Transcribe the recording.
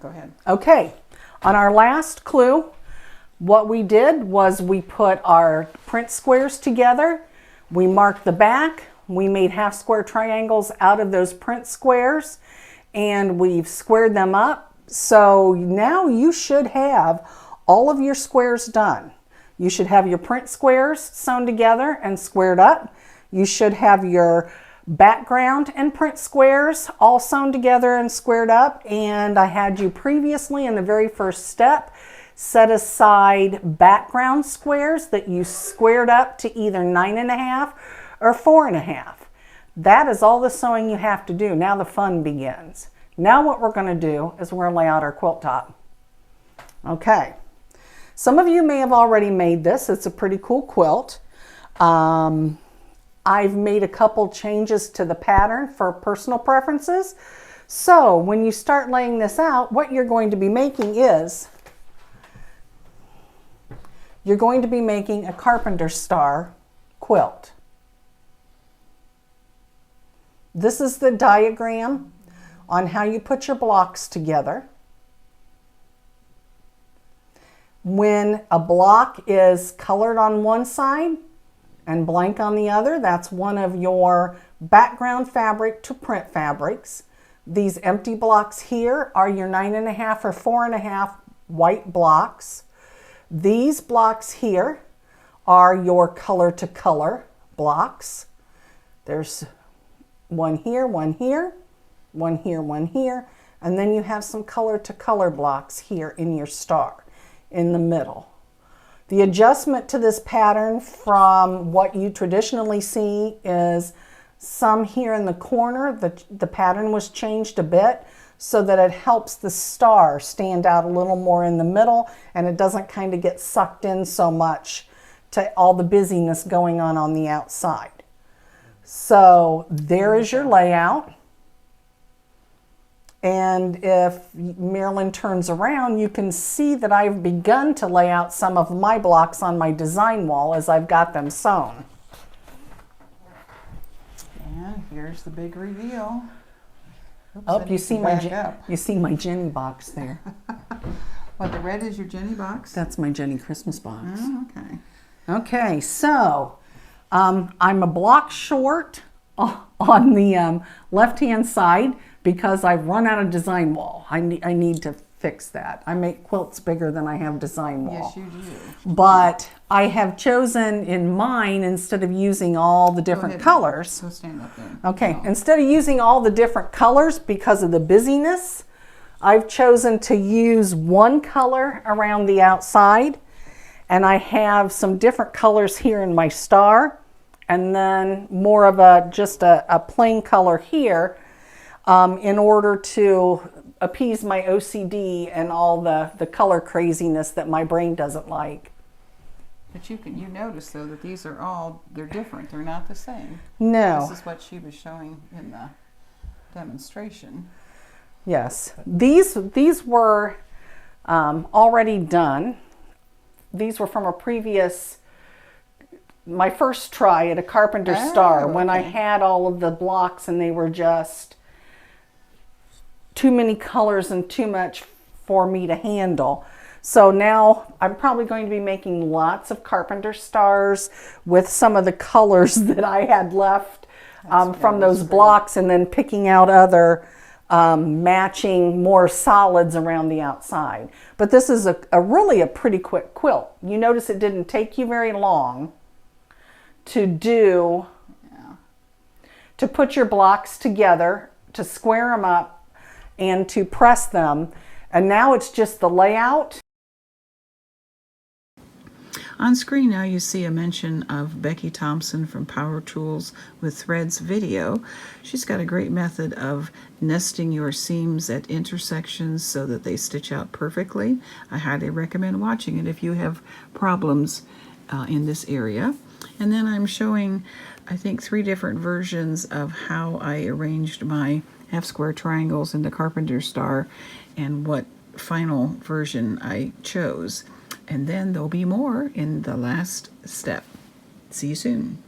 Go ahead. Okay, on our last clue, what we did was we put our print squares together, we marked the back, we made half square triangles out of those print squares, and we've squared them up. So now you should have all of your squares done. You should have your print squares sewn together and squared up. You should have your background and print squares all sewn together and squared up. And I had you previously in the very first step set aside background squares that you squared up to either 9.5 or 4.5. That is all the sewing you have to do. Now the fun begins. Now what we're going to do is we're going to lay out our quilt top. Okay. Some of you may have already made this. It's a pretty cool quilt. I've made a couple changes to the pattern for personal preferences. So when you start laying this out, what you're going to be making is you're going to be making a carpenter star quilt. This is the diagram on how you put your blocks together. When a block is colored on one side and blank on the other, that's one of your background fabric to print fabrics. These empty blocks here are your 9.5 or 4.5 white blocks. These blocks here are your color to color blocks. There's one here, one here, one here, one here, and then you have some color to color blocks here in your star in the middle. The adjustment to this pattern from what you traditionally see is some here in the corner. The pattern was changed a bit so that it helps the star stand out a little more in the middle and it doesn't kind of get sucked in so much to all the busyness going on the outside. So there is your layout. And if Marilyn turns around, you can see that I've begun to lay out some of my blocks on my design wall as I've got them sewn. And here's the big reveal. Oops, Oh, you see my Jenny box there. What, the red is your Jenny box? That's my Jenny Christmas box. Oh, okay. Okay, so I'm a block short on the left-hand side because I've run out of design wall. I need to fix that. I make quilts bigger than I have design wall. Yes, you do. But I have chosen in mine, instead of using all the different colors. So stand up there. Okay, instead of using all the different colors because of the busyness, I've chosen to use one color around the outside, and I have some different colors here in my star, and then more of just a plain color here in order to appease my OCD and all the color craziness that my brain doesn't like. But you notice though that these are they're different. They're not the same. No. This is what she was showing in the demonstration. Yes, these were already done. These were from a previous, my first try at a carpenter star, when I had all of the blocks and they were just too many colors and too much for me to handle. So now I'm probably going to be making lots of carpenter stars with some of the colors that I had left from those blocks, and then picking out other matching more solids around the outside. But this is really a pretty quick quilt. You notice it didn't take you very long to do, to put your blocks together, to square them up, and to press them. And now it's just the layout. On screen now you see a mention of Becky Thompson from Power Tools with Threads video. She's got a great method of nesting your seams at intersections so that they stitch out perfectly. I highly recommend watching it if you have problems in this area. And then I'm showing, I think, 3 different versions of how I arranged my half square triangles in the carpenter star and what final version I chose. And then there'll be more in the last step. See you soon.